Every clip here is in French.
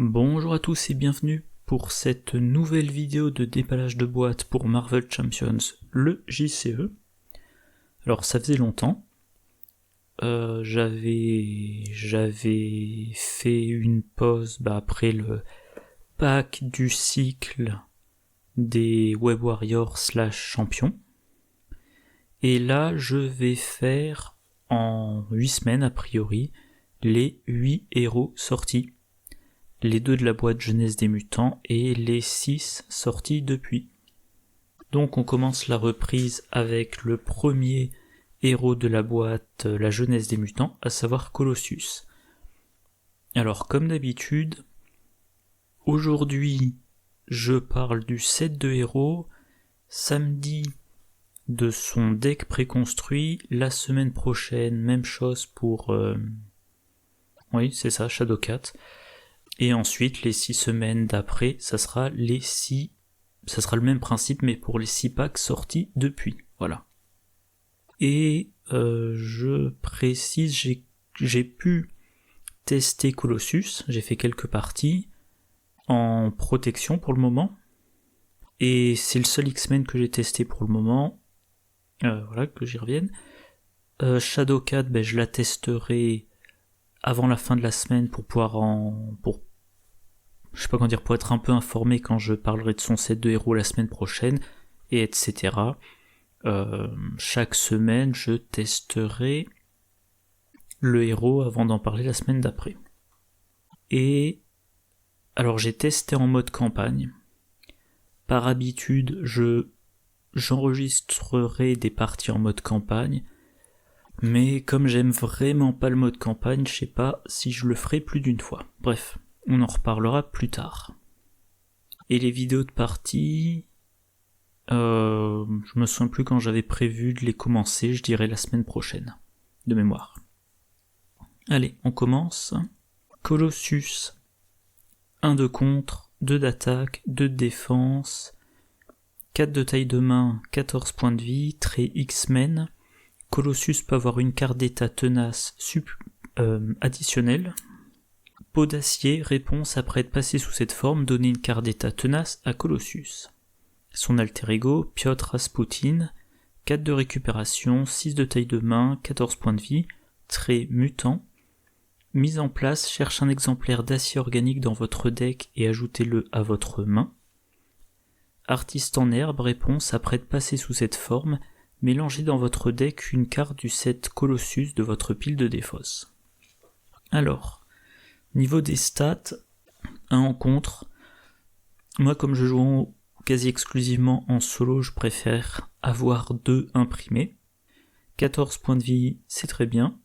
Bonjour à tous et bienvenue pour cette nouvelle vidéo de déballage de boîtes pour Marvel Champions, le JCE. Alors ça faisait longtemps, j'avais fait une pause après le pack du cycle des Web Warriors / champions. Et là je vais faire en 8 semaines a priori les 8 héros sortis. Les 2 de la boîte Jeunesse des Mutants et les 6 sortis depuis. Donc on commence la reprise avec le premier héros de la boîte La Jeunesse des Mutants, à savoir Colossus. Alors comme d'habitude, aujourd'hui je parle du set de héros, samedi de son deck préconstruit, la semaine prochaine même chose pour... oui c'est ça, Shadowcat. Et ensuite, les 6 semaines d'après, ça sera le même principe, mais pour les 6 packs sortis depuis. Voilà. Et je précise, j'ai pu tester Colossus, j'ai fait quelques parties en protection pour le moment. Et c'est le seul X-Men que j'ai testé pour le moment. Voilà, que j'y revienne. Shadowcat, je la testerai avant la fin de la semaine pour pouvoir pour être un peu informé quand je parlerai de son set de héros la semaine prochaine, et etc. Chaque semaine, je testerai le héros avant d'en parler la semaine d'après. Et alors j'ai testé en mode campagne. Par habitude, j'enregistrerai des parties en mode campagne, mais comme j'aime vraiment pas le mode campagne, je sais pas si je le ferai plus d'une fois. Bref. On en reparlera plus tard. Et les vidéos de partie, je me souviens plus quand j'avais prévu de les commencer, je dirais la semaine prochaine, de mémoire. Allez, on commence. Colossus, 1 de contre, 2 d'attaque, 2 de défense, 4 de taille de main, 14 points de vie, trait X-Men. Colossus peut avoir une carte d'état tenace additionnelle. Peau d'acier, réponse après être passé sous cette forme, donner une carte d'état tenace à Colossus. Son alter ego, Piotr Rasputin, 4 de récupération, 6 de taille de main, 14 points de vie, trait mutant. Mise en place, cherche un exemplaire d'acier organique dans votre deck et ajoutez-le à votre main. Artiste en herbe, réponse après être passé sous cette forme, mélangez dans votre deck une carte du set Colossus de votre pile de défausse. Alors, niveau des stats, 1 en contre. Moi, comme je joue quasi exclusivement en solo, je préfère avoir 2 imprimés. 14 points de vie, c'est très bien.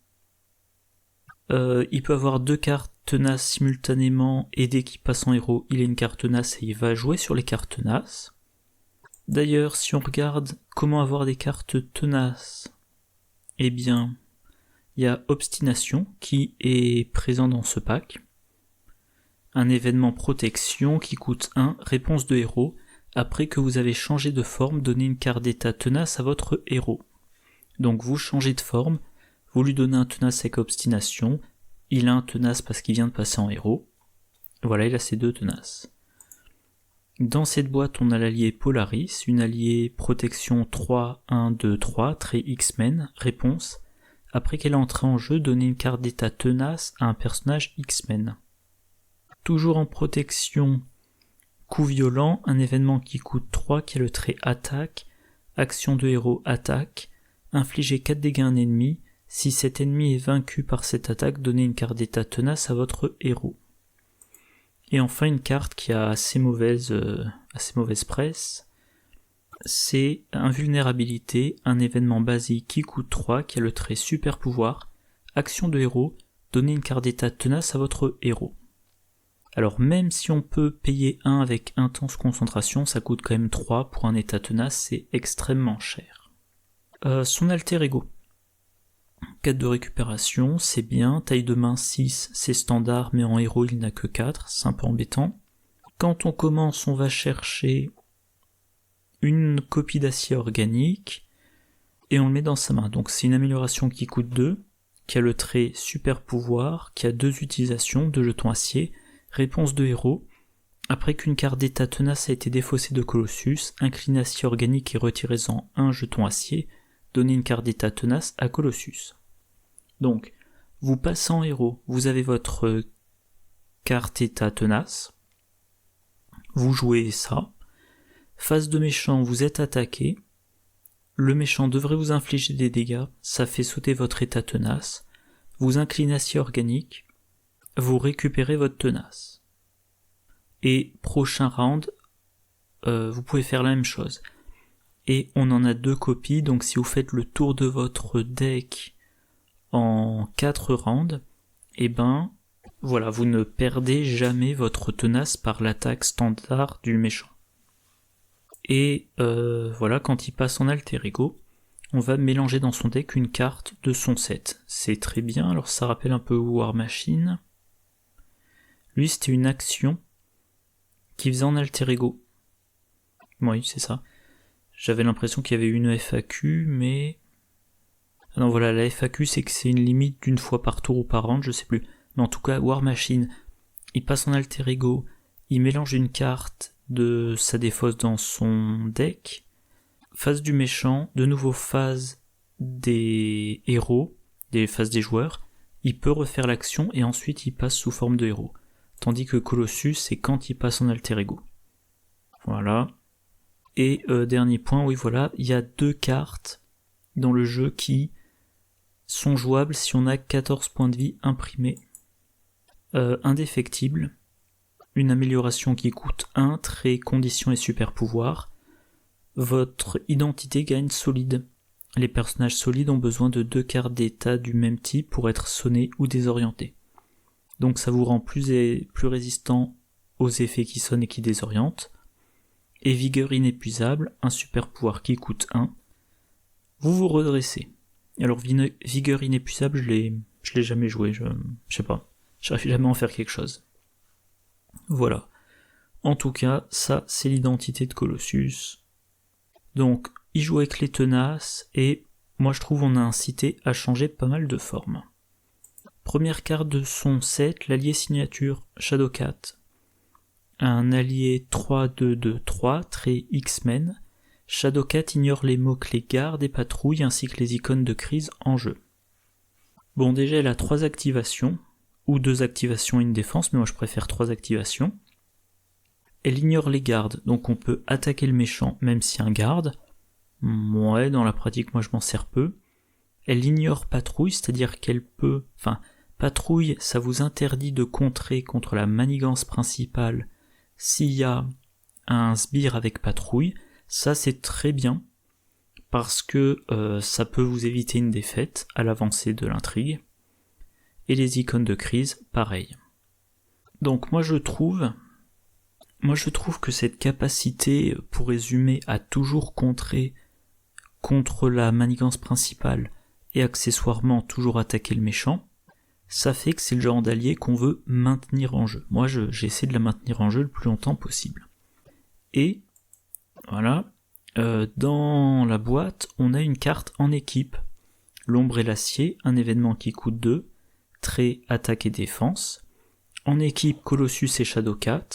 Il peut avoir 2 cartes tenaces simultanément, et dès qu'il passe en héros, il a une carte tenace et il va jouer sur les cartes tenaces. D'ailleurs, si on regarde comment avoir des cartes tenaces, eh bien... il y a Obstination qui est présent dans ce pack. Un événement protection qui coûte 1, réponse de héros. Après que vous avez changé de forme, donnez une carte d'état tenace à votre héros. Donc vous changez de forme, vous lui donnez un tenace avec Obstination, il a un tenace parce qu'il vient de passer en héros. Voilà, il a ses 2 tenaces. Dans cette boîte, on a l'allié Polaris, une alliée protection 3, 1, 2, 3, trait X-Men, réponse. Après qu'elle est entrée en jeu, donnez une carte d'état tenace à un personnage X-Men. Toujours en protection, coup violent, un événement qui coûte 3, qui est le trait attaque, action de héros attaque, infligez 4 dégâts à un ennemi, si cet ennemi est vaincu par cette attaque, donnez une carte d'état tenace à votre héros. Et enfin une carte qui a assez mauvaise presse, c'est invulnérabilité, un événement basique qui coûte 3, qui a le trait super pouvoir, action de héros, donnez une carte d'état tenace à votre héros. Alors même si on peut payer 1 avec intense concentration, ça coûte quand même 3 pour un état tenace, c'est extrêmement cher. Son alter ego. 4 de récupération, c'est bien, taille de main 6, c'est standard, mais en héros il n'a que 4, c'est un peu embêtant. Quand on commence, on va chercher une copie d'acier organique, et on le met dans sa main. Donc c'est une amélioration qui coûte 2, qui a le trait super pouvoir, qui a 2 utilisations, 2 jetons acier, Réponse de héros. Après qu'une carte d'état tenace a été défaussée de Colossus, inclinez acier organique et retirez-en un jeton acier, donnez une carte d'état tenace à Colossus. Donc, vous passez en héros, vous avez votre carte état tenace, vous jouez ça, phase de méchant, vous êtes attaqué, le méchant devrait vous infliger des dégâts, ça fait sauter votre état tenace, vous inclinez acier organique, vous récupérez votre tenace. Et prochain round, vous pouvez faire la même chose. Et on en a 2 copies, donc si vous faites le tour de votre deck en 4 rounds, et ben voilà, vous ne perdez jamais votre tenace par l'attaque standard du méchant. Et voilà, quand il passe en alter ego, on va mélanger dans son deck une carte de son set. C'est très bien, alors ça rappelle un peu War Machine. Lui c'était une action qui faisait en alter ego. Oui, c'est ça. J'avais l'impression qu'il y avait une FAQ, mais... Ah non, voilà, la FAQ, c'est que c'est une limite d'une fois par tour ou par round, je sais plus. Mais en tout cas, War Machine, il passe en alter ego, il mélange une carte de sa défausse dans son deck, phase du méchant, de nouveau phase des héros, des phases des joueurs, il peut refaire l'action et ensuite il passe sous forme de héros. Tandis que Colossus, c'est quand il passe en alter ego. Voilà. Et dernier point, oui voilà, il y a 2 cartes dans le jeu qui sont jouables si on a 14 points de vie imprimés. Indéfectible, une amélioration qui coûte 1, trait, condition et super pouvoir. Votre identité gagne solide. Les personnages solides ont besoin de 2 cartes d'état du même type pour être sonnés ou désorientés. Donc ça vous rend plus résistant aux effets qui sonnent et qui désorientent. Et vigueur inépuisable, un super pouvoir qui coûte 1. Vous vous redressez. Alors vigueur inépuisable, je l'ai jamais joué, je sais pas. J'arrive jamais à en faire quelque chose. Voilà. En tout cas, ça c'est l'identité de Colossus. Donc, il joue avec les tenaces et moi je trouve on a incité à changer pas mal de formes. Première carte de son set, l'allié signature Shadowcat. Un allié 3-2-2-3, trait X-Men. Shadowcat ignore les mots-clés garde et patrouille ainsi que les icônes de crise en jeu. Bon, déjà elle a 3 activations, ou 2 activations et une défense, mais moi je préfère 3 activations. Elle ignore les gardes, donc on peut attaquer le méchant même si un garde. Ouais, dans la pratique moi je m'en sers peu. Elle ignore patrouille, c'est-à-dire qu'elle peut... Enfin, patrouille, ça vous interdit de contrer contre la manigance principale s'il y a un sbire avec patrouille. Ça c'est très bien, parce que ça peut vous éviter une défaite à l'avancée de l'intrigue. Et les icônes de crise, pareil. Donc moi je trouve que cette capacité, pour résumer, à toujours contrer contre la manigance principale et accessoirement toujours attaquer le méchant, ça fait que c'est le genre d'allié qu'on veut maintenir en jeu. Moi j'essaie de la maintenir en jeu le plus longtemps possible. Et voilà, dans la boîte on a une carte en équipe, l'ombre et l'acier, un événement qui coûte 2, trait, attaque et défense. En équipe Colossus et Shadowcat,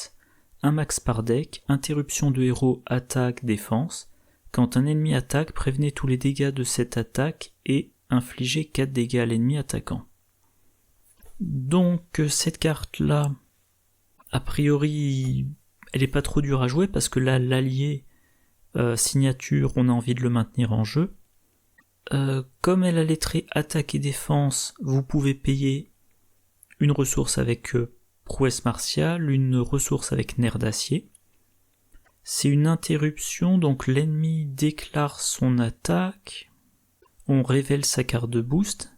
un max par deck, interruption de héros, attaque, défense. Quand un ennemi attaque, prévenez tous les dégâts de cette attaque et infligez 4 dégâts à l'ennemi attaquant. Donc cette carte-là, a priori, elle est pas trop dure à jouer parce que là, l'allié signature, on a envie de le maintenir en jeu. Comme elle a les traits attaque et défense, vous pouvez payer une ressource avec prouesse martiale, une ressource avec nerf d'acier. C'est une interruption, donc l'ennemi déclare son attaque, on révèle sa carte de boost,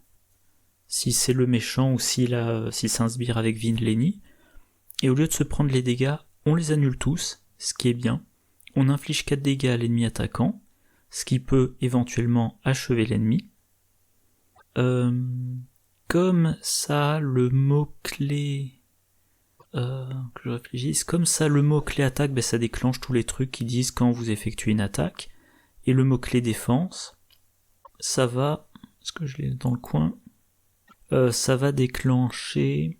si c'est le méchant ou s'il s'inspire avec Vinleni, et au lieu de se prendre les dégâts, on les annule tous, ce qui est bien. On inflige 4 dégâts à l'ennemi attaquant, ce qui peut éventuellement achever l'ennemi. Comme ça, le mot-clé... que je réfléchisse, comme ça le mot-clé attaque, ça déclenche tous les trucs qui disent quand vous effectuez une attaque. Et le mot-clé défense, ça va... Est-ce que je l'ai dans le coin ? Ça va déclencher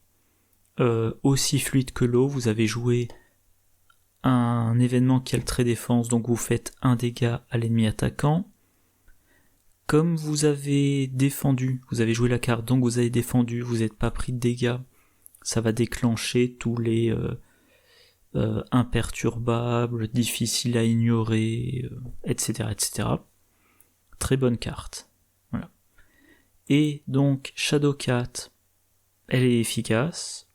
aussi fluide que l'eau, vous avez joué un événement qui a le trait défense, donc vous faites un dégât à l'ennemi attaquant. Comme vous avez défendu, vous avez joué la carte, donc vous avez défendu, vous n'êtes pas pris de dégâts, ça va déclencher tous les imperturbables, difficiles à ignorer, etc., etc. Très bonne carte. Voilà. Et donc Shadowcat, elle est efficace,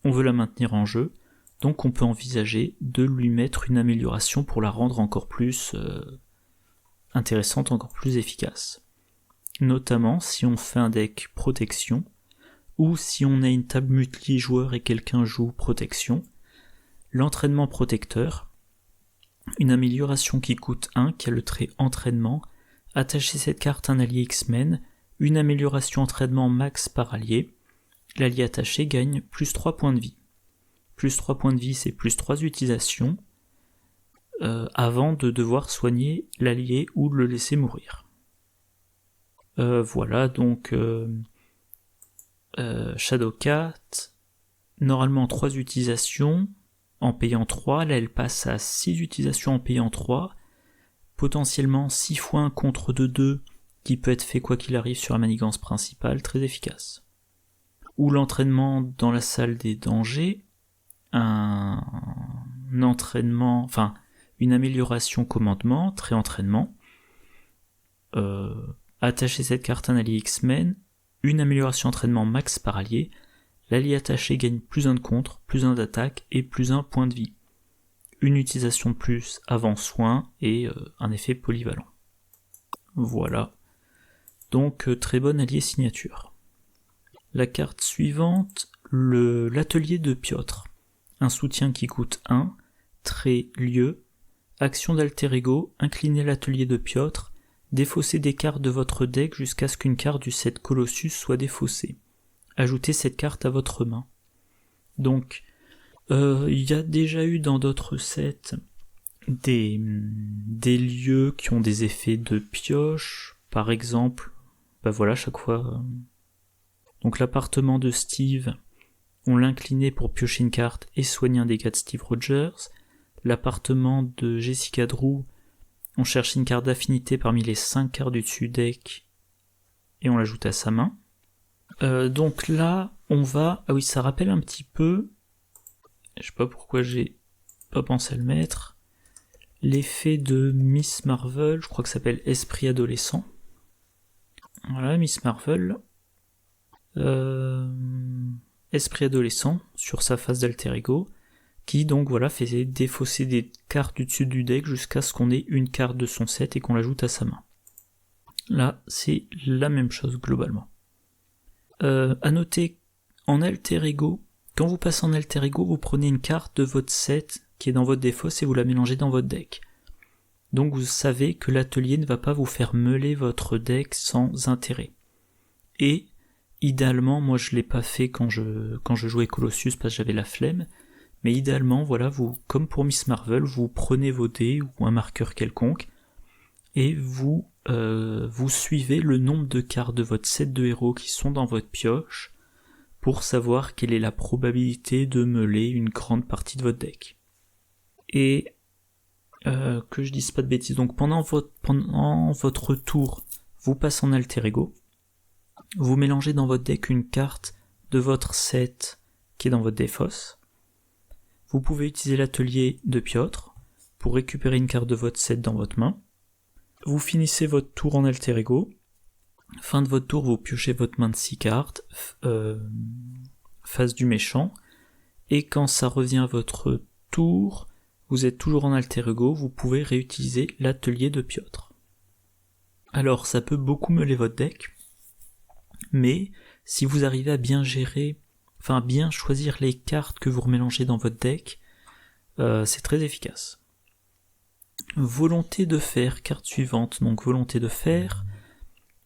on veut la maintenir en jeu, donc on peut envisager de lui mettre une amélioration pour la rendre encore plus intéressante, encore plus efficace. Notamment si on fait un deck protection, ou si on a une table multi-joueur et quelqu'un joue protection, l'entraînement protecteur, une amélioration qui coûte 1, qui a le trait entraînement, attacher cette carte à un allié X-Men, une amélioration entraînement max par allié, l'allié attaché gagne plus 3 points de vie. Plus 3 points de vie, c'est plus 3 utilisations, avant de devoir soigner l'allié ou le laisser mourir. Voilà, donc Shadowcat, normalement 3 utilisations, en payant 3, là elle passe à 6 utilisations en payant 3, potentiellement 6 fois 1 contre 2-2, qui peut être fait quoi qu'il arrive sur la manigance principale, très efficace. Ou l'entraînement dans la salle des dangers, un entraînement, enfin une amélioration commandement, trait entraînement, attacher cette carte à un allié X-Men, une amélioration entraînement max par allié, l'allié attaché gagne plus 1 de contre, plus 1 d'attaque et plus 1 point de vie. Une utilisation de plus avant soin et un effet polyvalent. Voilà. Donc très bonne allié signature. La carte suivante, l'atelier de Piotr. Un soutien qui coûte 1, trait lieu, action d'alter ego, incliner l'atelier de Piotr, défausser des cartes de votre deck jusqu'à ce qu'une carte du set Colossus soit défaussée. Ajoutez cette carte à votre main. Donc, il y a déjà eu dans d'autres sets des lieux qui ont des effets de pioche, par exemple, voilà, chaque fois. Donc l'appartement de Steve, on l'inclinait pour piocher une carte et soigner un dégât de Steve Rogers. L'appartement de Jessica Drew, on cherche une carte d'affinité parmi les 5 cartes du dessus deck et on l'ajoute à sa main. Donc là, on va... Ah oui, ça rappelle un petit peu... Je sais pas pourquoi j'ai pas pensé à le mettre. L'effet de Miss Marvel, je crois que ça s'appelle Esprit Adolescent. Voilà, Miss Marvel. Esprit Adolescent, sur sa phase d'alter ego, qui donc voilà faisait défausser des cartes du dessus du deck jusqu'à ce qu'on ait une carte de son set et qu'on l'ajoute à sa main. Là, c'est la même chose globalement. À noter, en alter ego, quand vous passez en alter ego, vous prenez une carte de votre set qui est dans votre défausse et vous la mélangez dans votre deck. Donc vous savez que l'atelier ne va pas vous faire meuler votre deck sans intérêt. Et idéalement, moi je l'ai pas fait quand je jouais Colossus parce que j'avais la flemme, mais idéalement, voilà, vous, comme pour Miss Marvel, vous prenez vos dés ou un marqueur quelconque et vous suivez le nombre de cartes de votre set de héros qui sont dans votre pioche pour savoir quelle est la probabilité de meuler une grande partie de votre deck. Et que je dise pas de bêtises, donc pendant votre tour, vous passez en alter ego, vous mélangez dans votre deck une carte de votre set qui est dans votre défausse. Vous pouvez utiliser l'atelier de Piotr pour récupérer une carte de votre set dans votre main. Vous finissez votre tour en alter ego. Fin de votre tour, vous piochez votre main de 6 cartes, face du méchant. Et quand ça revient à votre tour, vous êtes toujours en alter ego, vous pouvez réutiliser l'atelier de Piotr. Alors ça peut beaucoup meuler votre deck, mais si vous arrivez à bien gérer, enfin bien choisir les cartes que vous remélangez dans votre deck, c'est très efficace. Volonté de fer, carte suivante, donc volonté de fer,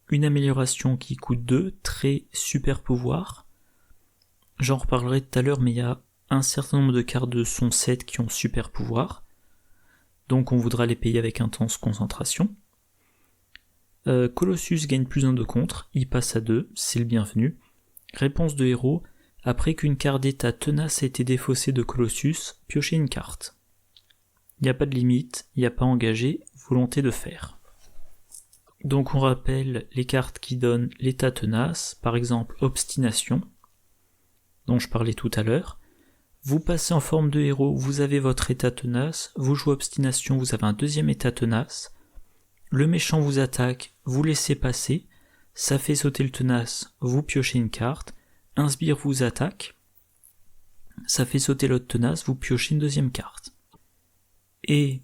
une amélioration qui coûte 2, très super pouvoir. J'en reparlerai tout à l'heure, mais il y a un certain nombre de cartes de son set qui ont super pouvoir, donc on voudra les payer avec intense concentration. Colossus gagne plus 1 de contre, il passe à 2, c'est le bienvenu. Réponse de héros, Après qu'une carte d'état tenace a été défaussée de Colossus, piochez une carte. Il n'y a pas de limite, il n'y a pas engagé, volonté de faire. Donc on rappelle les cartes qui donnent l'état tenace, par exemple Obstination, dont je parlais tout à l'heure. Vous passez en forme de héros, vous avez votre état tenace, vous jouez Obstination, vous avez un deuxième état tenace. Le méchant vous attaque, vous laissez passer, ça fait sauter le tenace, vous piochez une carte. Un sbire vous attaque, ça fait sauter l'autre tenace, vous piochez une deuxième carte. Et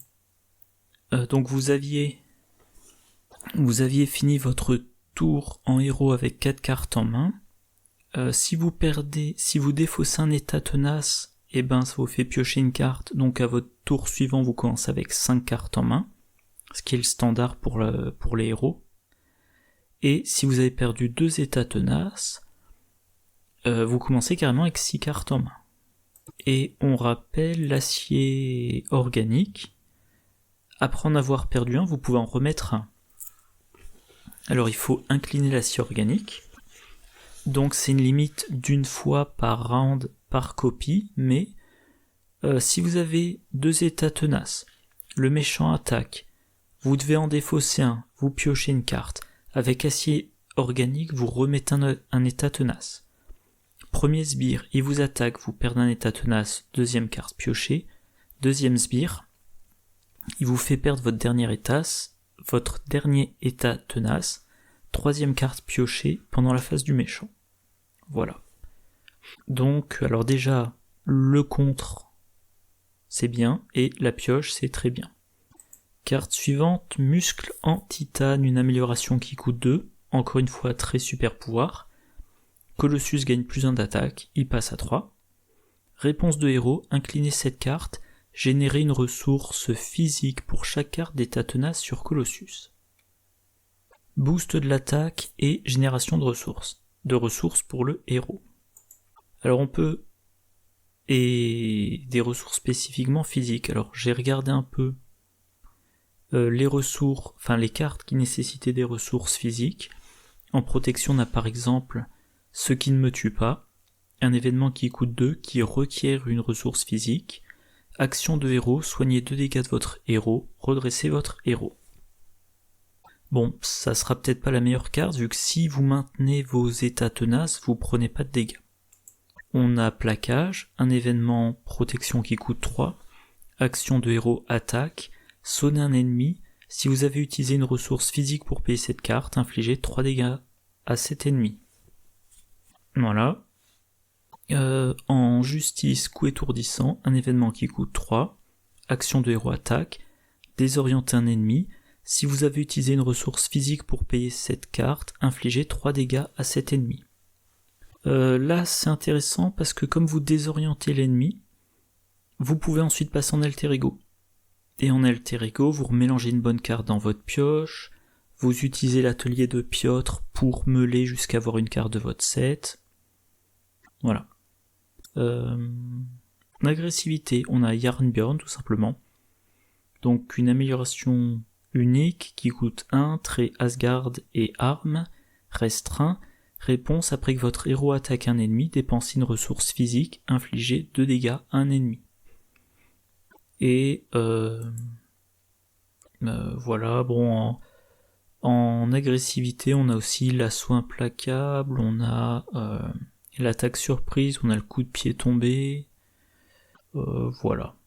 donc vous aviez fini votre tour en héros avec 4 cartes en main. Si vous défaussez un état tenace, ça vous fait piocher une carte, donc à votre tour suivant vous commencez avec 5 cartes en main, ce qui est le standard pour les héros. Et si vous avez perdu 2 états tenaces, vous commencez carrément avec 6 cartes en main. Et on rappelle l'acier organique. Après en avoir perdu un, vous pouvez en remettre un. Alors il faut incliner l'acier organique. Donc c'est une limite d'une fois par round par copie, mais si vous avez 2 états tenaces, le méchant attaque, vous devez en défausser un, vous piochez une carte. Avec acier organique, vous remettez un état tenace. Premier sbire, il vous attaque, vous perdez un état tenace, deuxième carte piochée. Deuxième sbire, il vous fait perdre votre dernier état tenace. Troisième carte piochée pendant la phase du méchant. Voilà. Donc, alors déjà, le contre, c'est bien, et la pioche, c'est très bien. Carte suivante, muscle en titane, une amélioration qui coûte 2, encore une fois très super pouvoir. Colossus gagne plus 1 d'attaque, il passe à 3. Réponse de héros, inclinez cette carte, générez une ressource physique pour chaque carte d'état tenace sur Colossus. Boost de l'attaque et génération de ressources pour le héros. Alors on peut, et des ressources spécifiquement physiques, alors j'ai regardé un peu les cartes qui nécessitaient des ressources physiques. En protection, on a par exemple Ce qui ne me tue pas, un événement qui coûte 2, qui requiert une ressource physique. Action de héros, soignez 2 dégâts de votre héros, redressez votre héros. Bon, ça sera peut-être pas la meilleure carte, vu que si vous maintenez vos états tenaces, vous prenez pas de dégâts. On a plaquage, un événement protection qui coûte 3, action de héros attaque, sonnez un ennemi, si vous avez utilisé une ressource physique pour payer cette carte, infligez 3 dégâts à cet ennemi. Voilà. En justice, coup étourdissant, un événement qui coûte 3, action de héros attaque, désorienter un ennemi, si vous avez utilisé une ressource physique pour payer cette carte, infligez 3 dégâts à cet ennemi. Là c'est intéressant parce que comme vous désorientez l'ennemi, vous pouvez ensuite passer en alter ego. Et en alter ego, vous remélangez une bonne carte dans votre pioche, vous utilisez l'atelier de Piotr pour meuler jusqu'à avoir une carte de votre set. Voilà. En agressivité, on a Jarnbjorn tout simplement. Donc une amélioration unique qui coûte 1, trait Asgard et arme, restreint. Réponse, après que votre héros attaque un ennemi, dépensez une ressource physique, infligez 2 dégâts à un ennemi. Et voilà, bon, en agressivité, on a aussi l'assaut implacable, on a l'attaque surprise, on a le coup de pied tombé, voilà.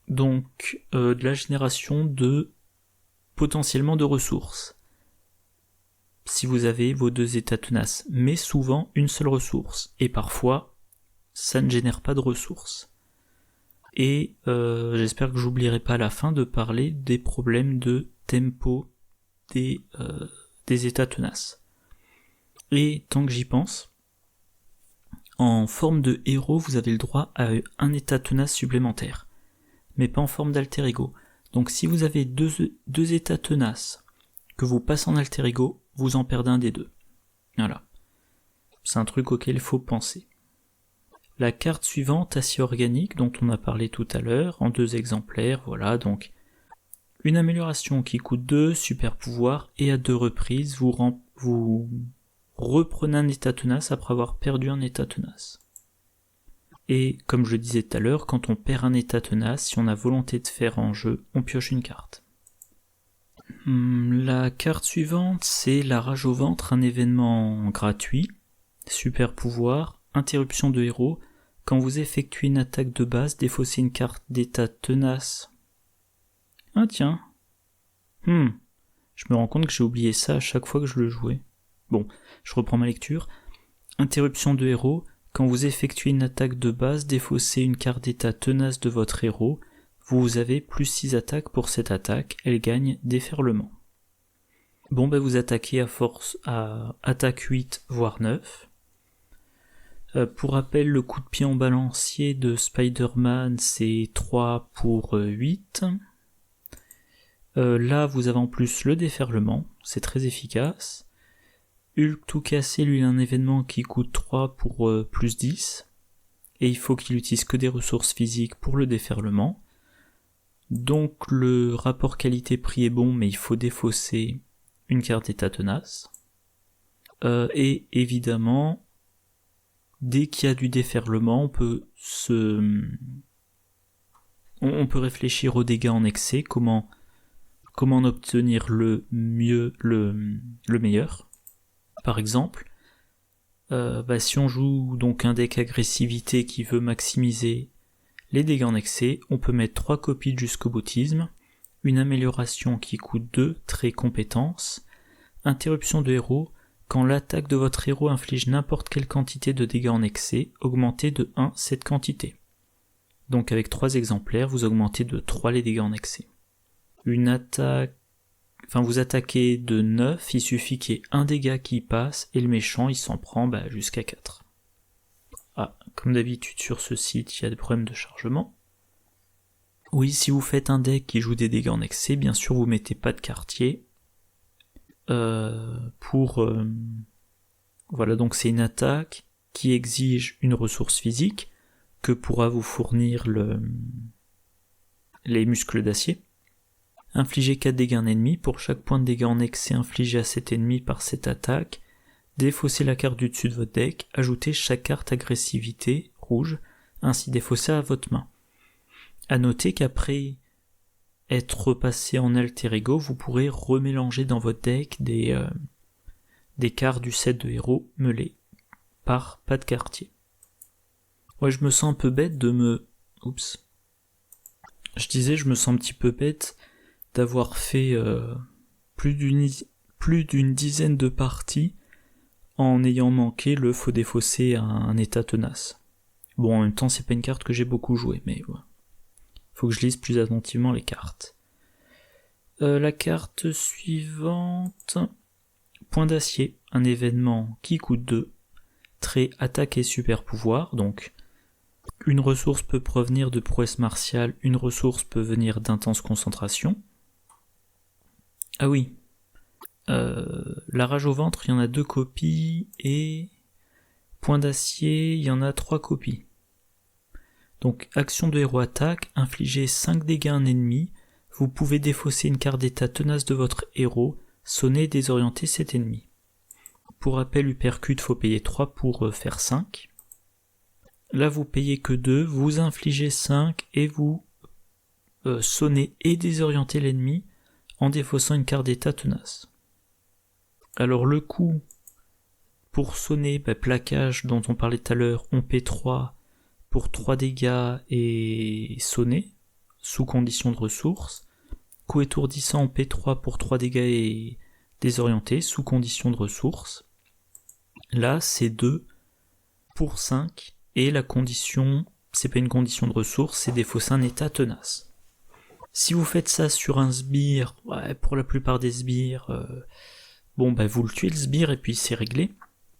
Donc, de la génération potentiellement de ressources. Si vous avez vos 2 états tenaces, mais souvent une seule ressource, et parfois ça ne génère pas de ressources. Et j'espère que j'oublierai pas à la fin de parler des problèmes de tempo des états tenaces. Et tant que j'y pense, en forme de héros, vous avez le droit à un état tenace supplémentaire, mais pas en forme d'alter ego. Donc si vous avez deux états tenaces que vous passez en alter ego, vous en perdez un des 2. Voilà. C'est un truc auquel il faut penser. La carte suivante, acier organique, dont on a parlé tout à l'heure, en 2 exemplaires, voilà, donc une amélioration qui coûte 2, super pouvoir, et à 2 reprises, vous reprenez un état tenace après avoir perdu un état tenace. Et comme je le disais tout à l'heure, quand on perd un état tenace, si on a volonté de faire en jeu, on pioche une carte. La carte suivante, c'est la rage au ventre, un événement gratuit, super pouvoir, interruption de héros. Quand vous effectuez une attaque de base, défaussez une carte d'état tenace. Ah tiens. Je me rends compte que j'ai oublié ça à chaque fois que je le jouais. Bon, je reprends ma lecture. Interruption de héros. Quand vous effectuez une attaque de base, défaussez une carte d'état tenace de votre héros. Vous avez plus 6 attaques pour cette attaque. Elle gagne déferlement. Bon, vous attaquez à force à attaque 8, voire 9. Pour rappel, le coup de pied en balancier de Spider-Man, c'est 3 pour 8. Là, vous avez en plus le déferlement, c'est très efficace. Hulk tout cassé, lui, il a un événement qui coûte 3 pour plus 10. Et il faut qu'il utilise que des ressources physiques pour le déferlement. Donc le rapport qualité-prix est bon, mais il faut défausser une carte d'état tenace. Et évidemment, dès qu'il y a du déferlement, on peut réfléchir aux dégâts en excès, comment en obtenir le meilleur. Par exemple, si on joue donc un deck agressivité qui veut maximiser les dégâts en excès, on peut mettre 3 copies de jusqu'au boutisme, une amélioration qui coûte 2, trait compétence, interruption de héros. Quand l'attaque de votre héros inflige n'importe quelle quantité de dégâts en excès, augmentez de 1 cette quantité. Donc avec 3 exemplaires, vous augmentez de 3 les dégâts en excès. Vous attaquez de 9, il suffit qu'il y ait un dégât qui passe, et le méchant il s'en prend jusqu'à 4. Ah, comme d'habitude sur ce site, il y a des problèmes de chargement. Oui, si vous faites un deck qui joue des dégâts en excès, bien sûr vous mettez pas de quartier. Voilà, donc c'est une attaque qui exige une ressource physique que pourra vous fournir les muscles d'acier. Infligez 4 dégâts à un ennemi. Pour chaque point de dégâts en excès infligé à cet ennemi par cette attaque, défaussez la carte du dessus de votre deck, ajoutez chaque carte agressivité rouge, ainsi défaussée à votre main. A noter qu'après être passé en alter ego, vous pourrez remélanger dans votre deck des cartes du set de héros meulés par pas de quartier. Ouais, je me sens un peu bête de me... Oups. Je disais, je me sens un petit peu bête d'avoir fait plus d'une dizaine de parties en ayant manqué le faut défausser à un état tenace. Bon, en même temps, c'est pas une carte que j'ai beaucoup jouée, mais ouais. Faut que je lise plus attentivement les cartes. La carte suivante, point d'acier, un événement qui coûte 2, trait attaque et super pouvoir, donc une ressource peut provenir de prouesse martiale, une ressource peut venir d'intense concentration. Ah oui, la rage au ventre, il y en a 2 copies, et point d'acier, il y en a 3 copies. Donc, action de héros attaque, infligez 5 dégâts à un ennemi, vous pouvez défausser une carte d'état tenace de votre héros, sonner et désorienter cet ennemi. Pour rappel, uppercut, faut payer 3 pour faire 5. Là, vous payez que 2, vous infligez 5 et vous sonnez et désorientez l'ennemi en défaussant une carte d'état tenace. Alors le coup pour sonner, plaquage dont on parlait tout à l'heure, on paie 3 pour 3 dégâts et sonner, sous condition de ressources. Coup étourdissant, on paie 3 pour 3 dégâts et désorienté, sous condition de ressources. Là, c'est 2 pour 5, et la condition, c'est pas une condition de ressources, c'est défausser un état tenace. Si vous faites ça sur un sbire, pour la plupart des sbires, vous le tuez le sbire et puis c'est réglé.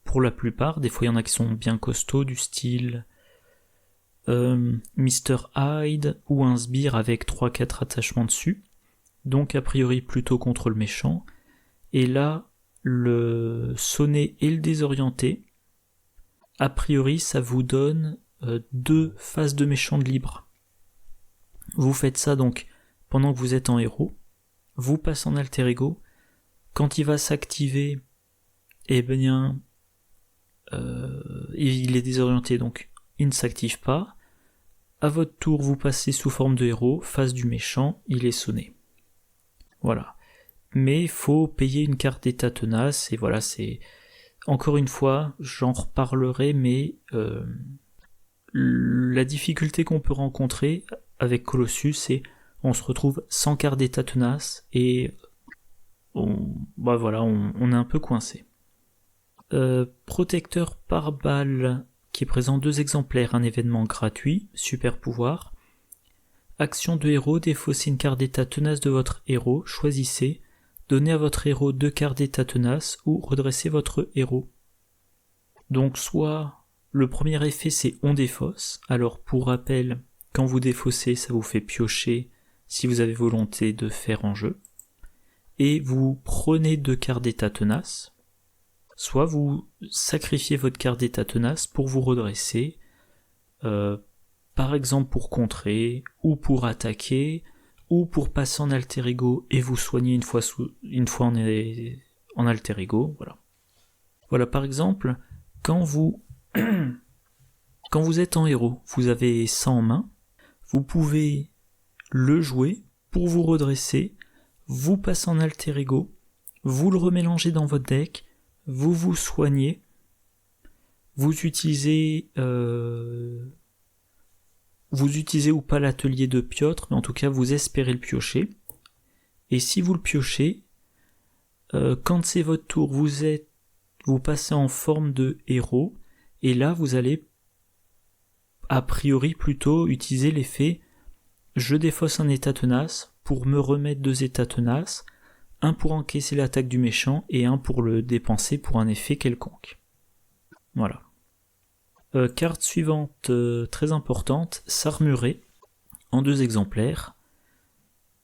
Pour la plupart, des fois il y en a qui sont bien costauds, du style Mr. Hyde ou un sbire avec 3-4 attachements dessus, donc a priori plutôt contre le méchant. Et là, le sonner et le désorienter, a priori ça vous donne 2 phases de méchant de libre. Vous faites ça donc pendant que vous êtes en héros, vous passez en alter ego, quand il va s'activer, il est désorienté, donc il ne s'active pas. À votre tour, vous passez sous forme de héros, face du méchant, il est sonné. Voilà. Mais il faut payer une carte d'état tenace, et voilà, c'est... Encore une fois, j'en reparlerai, mais la difficulté qu'on peut rencontrer avec Colossus, c'est on se retrouve sans carte d'état tenace, et on est un peu coincé. Protecteur par balle, qui présente 2 exemplaires, un événement gratuit, super pouvoir. Action de héros, défaussez une carte d'état tenace de votre héros, choisissez, donnez à votre héros 2 cartes d'état tenace ou redressez votre héros. Donc soit le premier effet c'est on défausse, alors pour rappel, quand vous défaussez ça vous fait piocher si vous avez volonté de faire en jeu, et vous prenez 2 cartes d'état tenace, soit vous sacrifiez votre carte d'état tenace pour vous redresser, par exemple pour contrer, ou pour attaquer, ou pour passer en alter ego et vous soigner une fois en alter ego, voilà. Voilà, par exemple, quand vous êtes en héros, vous avez ça en main, vous pouvez le jouer pour vous redresser, vous passez en alter ego, vous le remélangez dans votre deck, vous vous soignez, vous utilisez ou pas l'atelier de Piotr, mais en tout cas vous espérez le piocher, et si vous le piochez, quand c'est votre tour, vous passez en forme de héros, et là vous allez a priori plutôt utiliser l'effet je défausse un état tenace pour me remettre 2 états tenaces, un pour encaisser l'attaque du méchant et un pour le dépenser pour un effet quelconque. Voilà. Carte suivante, très importante, s'armurer, en 2 exemplaires.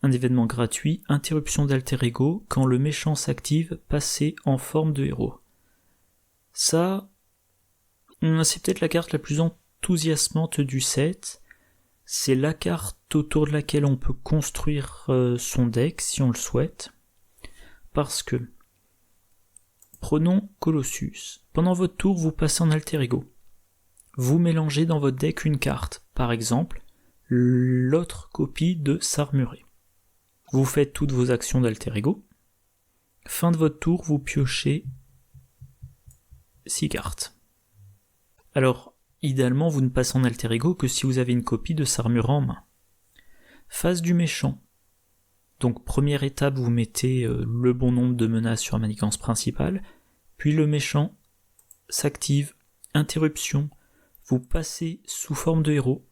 Un événement gratuit, interruption d'alter ego, quand le méchant s'active, passez en forme de héros. Ça, c'est peut-être la carte la plus enthousiasmante du set. C'est la carte autour de laquelle on peut construire son deck si on le souhaite. Parce que, prenons Colossus. Pendant votre tour, vous passez en alter ego. Vous mélangez dans votre deck une carte, par exemple, l'autre copie de s'armurer. Vous faites toutes vos actions d'alter ego. Fin de votre tour, vous piochez 6 cartes. Alors, idéalement, vous ne passez en alter ego que si vous avez une copie de s'armurer en main. Phase du méchant. Donc, première étape, vous mettez le bon nombre de menaces sur la manigance principale, puis le méchant s'active, interruption, vous passez sous forme de héros,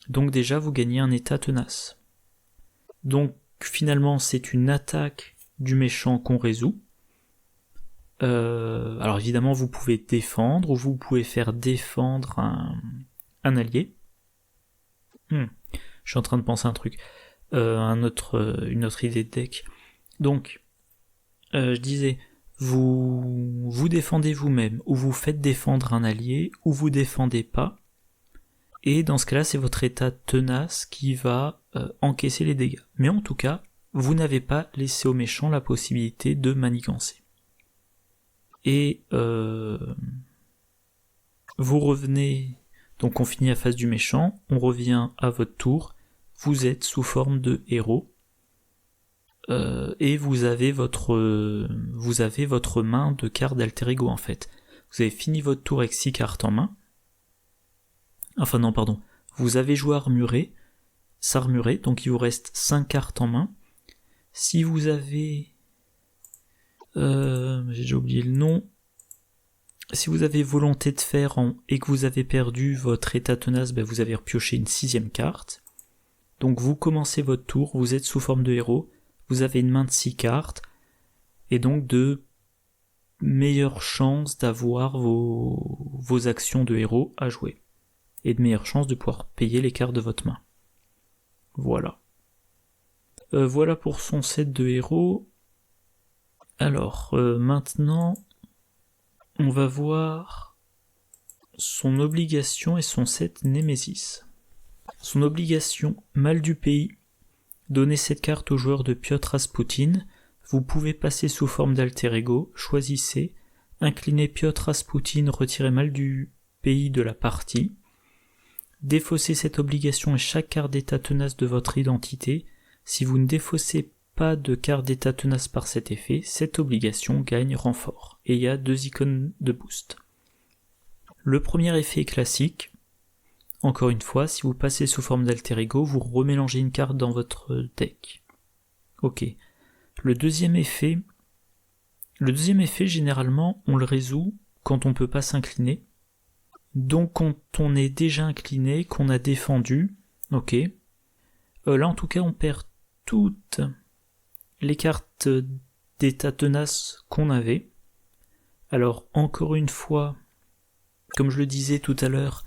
donc déjà vous gagnez un état tenace. Donc finalement c'est une attaque du méchant qu'on résout. Alors évidemment vous pouvez défendre, ou vous pouvez faire défendre un allié. Je suis en train de penser à un truc, une autre idée de deck. Donc, je disais, vous défendez vous-même, ou vous faites défendre un allié, ou vous défendez pas, et dans ce cas-là, c'est votre état tenace qui va encaisser les dégâts. Mais en tout cas, vous n'avez pas laissé au méchant la possibilité de manigancer. Et vous revenez, donc on finit la phase du méchant, on revient à votre tour, vous êtes sous forme de héros, et vous avez votre main de cartes d'alter ego en fait. Vous avez fini votre tour avec 6 cartes en main. Enfin non, pardon. Vous avez joué s'armurer, donc il vous reste 5 cartes en main. Si vous avez... j'ai déjà oublié le nom. Si vous avez volonté de faire et que vous avez perdu votre état tenace, vous avez repioché une 6e carte. Donc vous commencez votre tour, vous êtes sous forme de héros, vous avez une main de 6 cartes, et donc de meilleures chances d'avoir vos actions de héros à jouer, et de meilleures chances de pouvoir payer les cartes de votre main. Voilà. Voilà pour son set de héros. Alors, maintenant, on va voir son obligation et son set Némésis. Son obligation, mal du pays. Donnez cette carte au joueur de Piotr Rasputin. Vous pouvez passer sous forme d'alter ego. Choisissez. incliner Piotr Raspoutine, retirer mal du pays de la partie, défausser cette obligation et chaque carte d'état tenace de votre identité. Si vous ne défaussez pas de carte d'état tenace par cet effet, cette obligation gagne renfort. Et il y a 2 icônes de boost. Le premier effet est classique. Encore une fois, si vous passez sous forme d'alter ego, vous remélangez une carte dans votre deck. Ok. Le deuxième effet, généralement, on le résout quand on peut pas s'incliner. Donc quand on est déjà incliné, qu'on a défendu, ok. Là en tout cas on perd toutes les cartes d'état tenace qu'on avait. Alors encore une fois, comme je le disais tout à l'heure,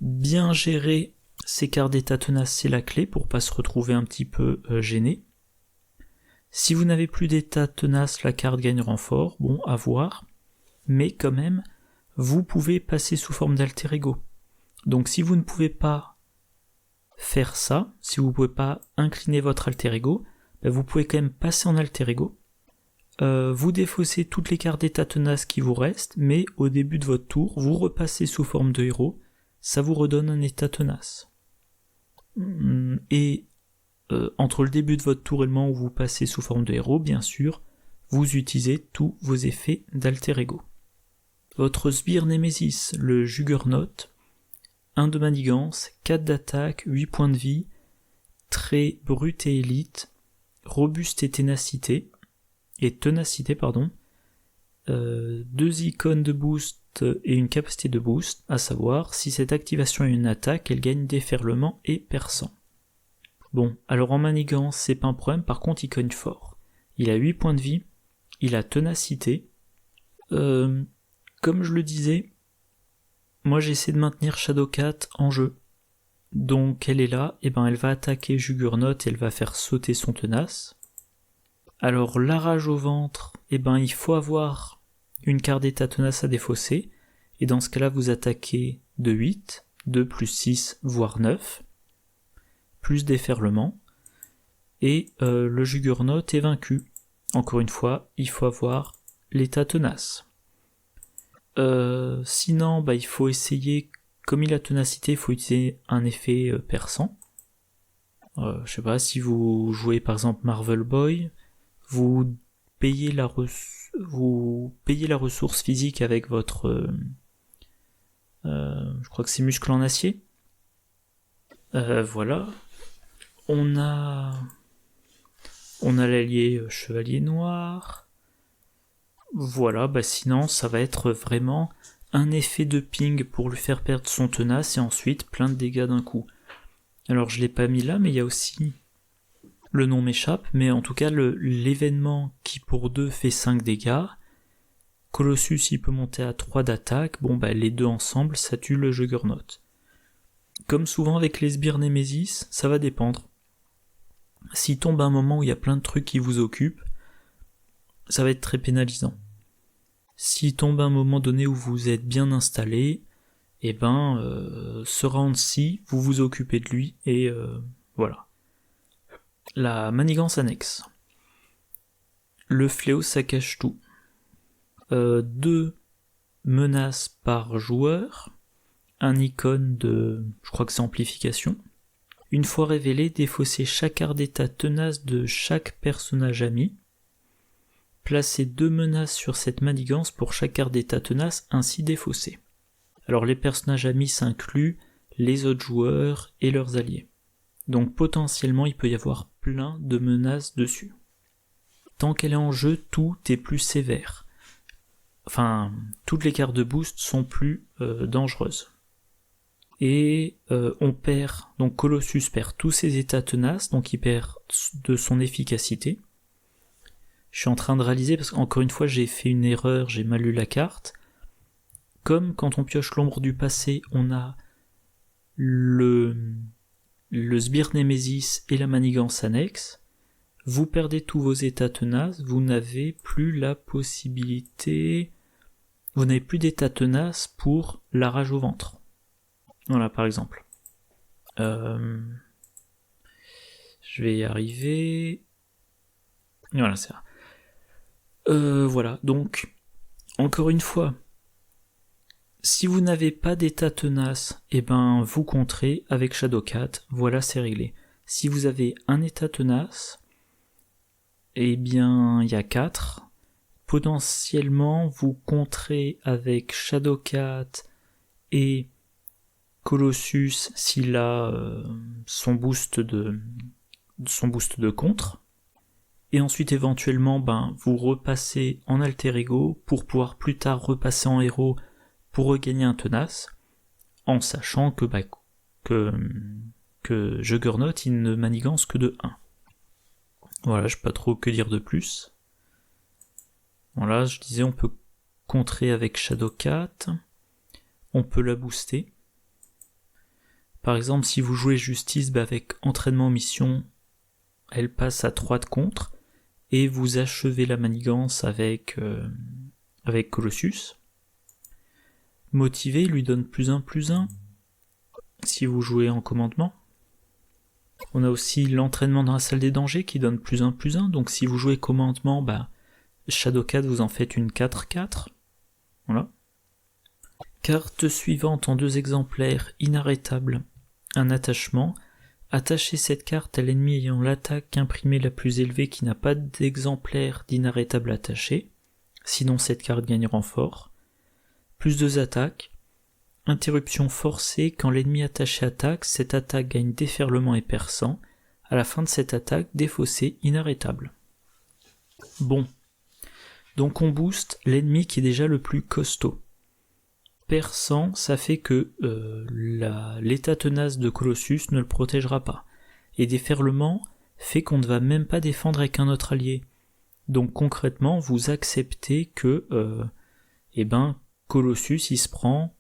bien gérer ces cartes d'état tenace, c'est la clé pour pas se retrouver un petit peu gêné. Si vous n'avez plus d'état tenace, la carte gagne renfort, bon, à voir. Mais quand même, vous pouvez passer sous forme d'alter ego. Donc si vous ne pouvez pas faire ça, si vous ne pouvez pas incliner votre alter ego, vous pouvez quand même passer en alter ego. Vous défaussez toutes les cartes d'état tenace qui vous restent, mais au début de votre tour, vous repassez sous forme de héros, ça vous redonne un état tenace. Et entre le début de votre tour et le moment où vous passez sous forme de héros, bien sûr, vous utilisez tous vos effets d'alter ego. Votre sbire Némésis, le Juggernaut, 1 de manigance, 4 d'attaque, 8 points de vie, très brut et élite, robuste et ténacité, 2 icônes de boost et une capacité de boost, à savoir, si cette activation est une attaque, elle gagne déferlement et perçant. Bon, alors en manigance, c'est pas un problème, par contre il cogne fort. Il a 8 points de vie, il a ténacité. Comme je le disais, moi j'essaie de maintenir Shadowcat en jeu. Donc elle est là, et elle va attaquer Juggernaut et elle va faire sauter son tenace. Alors la rage au ventre, il faut avoir une carte d'état tenace à défausser, et dans ce cas-là vous attaquez de 8, 2 plus 6, voire 9, plus déferlement, et le Juggernaut est vaincu. Encore une fois, il faut avoir l'état tenace. Sinon, il faut essayer, comme il a ténacité, il faut utiliser un effet perçant. Je sais pas, si vous jouez par exemple Marvel Boy, vous payez la ressource physique avec votre... je crois que c'est muscle en acier. Voilà. On a l'allié chevalier noir. Voilà, sinon ça va être vraiment un effet de ping pour lui faire perdre son tenace et ensuite plein de dégâts d'un coup. Alors je l'ai pas mis là, mais il y a aussi... Le nom m'échappe, mais en tout cas l'événement qui pour 2 fait 5 dégâts, Colossus il peut monter à 3 d'attaque, les deux ensemble ça tue le Juggernaut. Comme souvent avec les sbires Némésis, ça va dépendre. S'il tombe à un moment où il y a plein de trucs qui vous occupent, ça va être très pénalisant. S'il tombe à un moment donné où vous êtes bien installé, ce round-ci, vous vous occupez de lui, et voilà. La manigance annexe. Le fléau ça cache tout. 2 menaces par joueur, un icône de... je crois que c'est amplification. Une fois révélé, défaussez chaque carte d'état tenace de chaque personnage ami. Placez 2 menaces sur cette manigance pour chaque carte d'état tenace ainsi défaussée. Alors les personnages amis s'incluent les autres joueurs et leurs alliés. Donc potentiellement il peut y avoir plein de menaces dessus. Tant qu'elle est en jeu, tout est plus sévère. Enfin, toutes les cartes de boost sont plus dangereuses. Et on perd, donc Colossus perd tous ses états tenaces, donc il perd de son efficacité. Je suis en train de réaliser, parce qu'encore une fois j'ai fait une erreur, j'ai mal lu la carte. Comme quand on pioche l'ombre du passé, on a le sbire Némésis et la manigance annexe, vous perdez tous vos états tenaces, vous n'avez plus la possibilité... Vous n'avez plus d'état tenace pour la rage au ventre. Voilà, par exemple. Je vais y arriver... Voilà, c'est ça. Voilà, donc, Encore une fois, si vous n'avez pas d'état tenace, vous contrez avec Shadowcat, voilà, c'est réglé. Si vous avez un état tenace, il y a 4. Potentiellement, vous contrez avec Shadowcat et Colossus s'il a son boost de contre. Et ensuite, éventuellement, vous repassez en alter ego pour pouvoir plus tard repasser en héros pour regagner un tenace, en sachant que Juggernaut, il ne manigance que de 1. Voilà, je sais pas trop que dire de plus. Voilà, je disais, on peut contrer avec Shadowcat, on peut la booster. Par exemple, si vous jouez Justice, avec entraînement mission, elle passe à 3 de contre, et vous achevez la manigance avec Colossus. Motivé, il lui donne +1/+1, si vous jouez en commandement. On a aussi l'entraînement dans la salle des dangers qui donne +1/+1, donc si vous jouez commandement, Shadowcat vous en faites une 4/4. Voilà. Carte suivante en 2 exemplaires, inarrêtable. Un attachement. Attachez cette carte à l'ennemi ayant l'attaque imprimée la plus élevée qui n'a pas d'exemplaire d'inarrêtable attaché. Sinon cette carte gagne renfort. +2 attaques. Interruption forcée, quand l'ennemi attaché attaque, cette attaque gagne déferlement et perçant. À la fin de cette attaque, défaussé, inarrêtable. Bon. Donc on booste l'ennemi qui est déjà le plus costaud. Perçant, ça fait que l'état tenace de Colossus ne le protégera pas. Et déferlement fait qu'on ne va même pas défendre avec un autre allié. Donc concrètement, vous acceptez que Colossus il se prend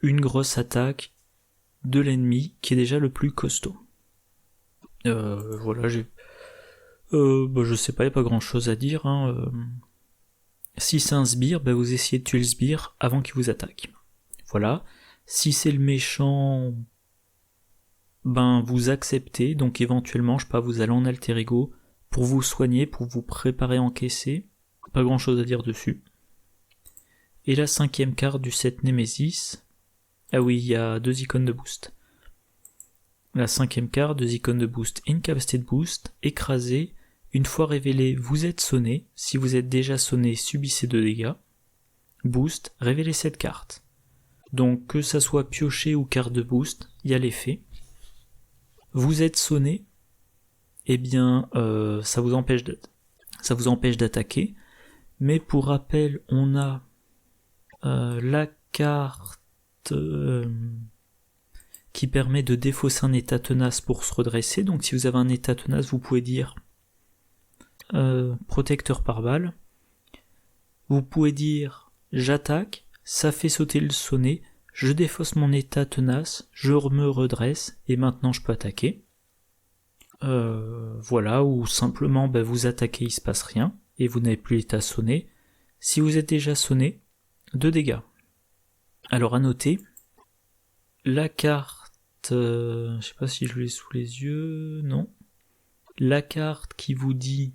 une grosse attaque de l'ennemi qui est déjà le plus costaud. Voilà, je sais pas, il n'y a pas grand chose à dire. Si c'est un sbire, vous essayez de tuer le sbire avant qu'il vous attaque. Voilà. Si c'est le méchant, vous acceptez, donc éventuellement, vous allez en alter ego pour vous soigner, pour vous préparer à encaisser. Pas grand chose à dire dessus. Et la 5e carte du set Nemesis. Ah oui, il y a 2 icônes de boost. La 5e carte, 2 icônes de boost, incapacité de boost, écrasé. Une fois révélé, vous êtes sonné. Si vous êtes déjà sonné, subissez 2 dégâts. Boost, révélez cette carte. Donc que ça soit pioché ou carte de boost, il y a l'effet. Vous êtes sonné, ça vous empêche d'attaquer. Mais pour rappel, on a la carte qui permet de défausser un état tenace pour se redresser. Donc si vous avez un état tenace, vous pouvez dire protecteur par balle. Vous pouvez dire j'attaque, ça fait sauter le sonnet, je défausse mon état tenace, je me redresse et maintenant je peux attaquer. Voilà, ou simplement vous attaquez, il se passe rien et vous n'avez plus l'état sonné. Si vous êtes déjà sonné, 2 dégâts. Alors à noter, la carte, je sais pas si je l'ai sous les yeux, non. La carte qui vous dit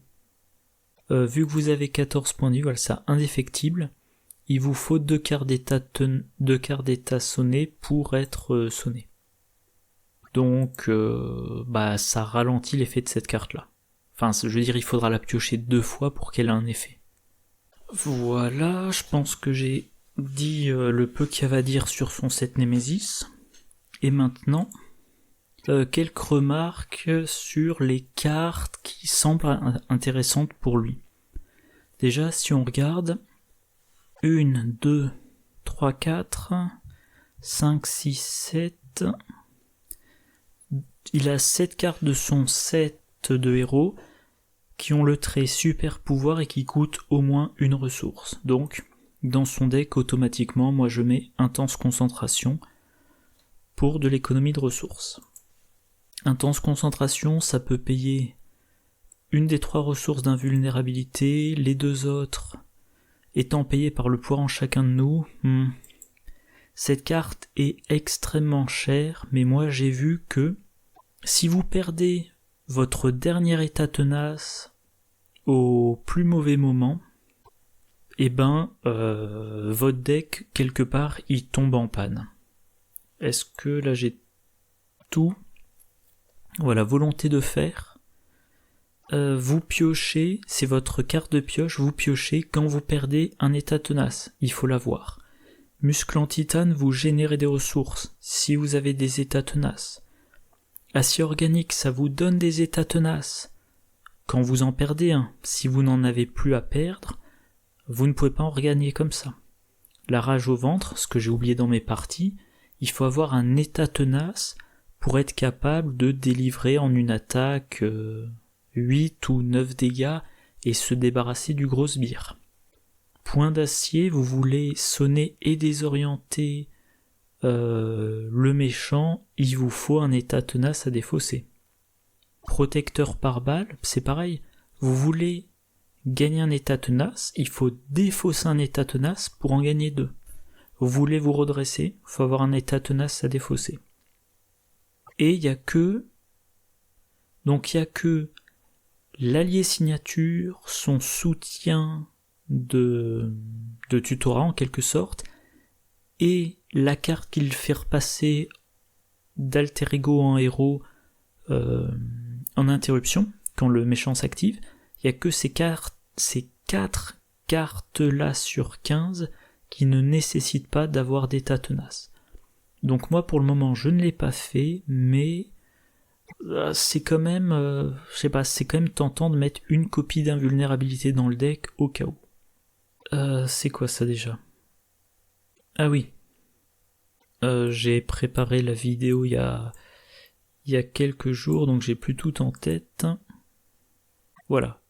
vu que vous avez 14 points de vie, voilà, ça indéfectible, il vous faut 2 quarts d'état sonné pour être sonné. Donc ça ralentit l'effet de cette carte là. Enfin, je veux dire, il faudra la piocher 2 fois pour qu'elle ait un effet. Voilà, je pense que j'ai dit le peu qu'il y avait à dire sur son set Nemesis. Et maintenant, quelques remarques sur les cartes qui semblent intéressantes pour lui. Déjà, si on regarde 1, 2, 3, 4, 5, 6, 7, il a 7 cartes de son set de héros qui ont le trait super pouvoir et qui coûtent au moins une ressource. Donc, dans son deck, automatiquement, moi je mets intense concentration pour de l'économie de ressources. Intense concentration, ça peut payer une des 3 ressources d'invulnérabilité, les 2 autres étant payées par le pouvoir en chacun de nous. Cette carte est extrêmement chère, mais moi j'ai vu que si vous perdez votre dernier état tenace au plus mauvais moment, votre deck, quelque part, il tombe en panne. Est-ce que là j'ai tout? Voilà, volonté de fer. Vous piochez, c'est votre carte de pioche, vous piochez quand vous perdez un état tenace, il faut l'avoir. Muscle en titane, vous générez des ressources, si vous avez des états tenaces. Acier organique, ça vous donne des états tenaces. Quand vous en perdez un, si vous n'en avez plus à perdre, vous ne pouvez pas en regagner comme ça. La rage au ventre, ce que j'ai oublié dans mes parties, il faut avoir un état tenace pour être capable de délivrer en une attaque 8 ou 9 dégâts et se débarrasser du gros sbire. Point d'acier, vous voulez sonner et désorienter le méchant, il vous faut un état tenace à défausser. Protecteur par balle, c'est pareil, vous voulez gagner un état tenace, il faut défausser un état tenace pour en gagner 2. Vous voulez vous redresser, il faut avoir un état tenace à défausser. Et il y a que l'allié signature, son soutien de tutorat en quelque sorte, et la carte qu'il fait repasser d'alter ego en héros en interruption, quand le méchant s'active, il n'y a que ces 4 cartes-là sur 15 qui ne nécessitent pas d'avoir d'état tenace. Donc moi pour le moment je ne l'ai pas fait, mais c'est quand même, c'est quand même tentant de mettre une copie d'invulnérabilité dans le deck au cas où. C'est quoi ça déjà? Ah oui. J'ai préparé la vidéo il y a quelques jours, donc j'ai plus tout en tête. Voilà.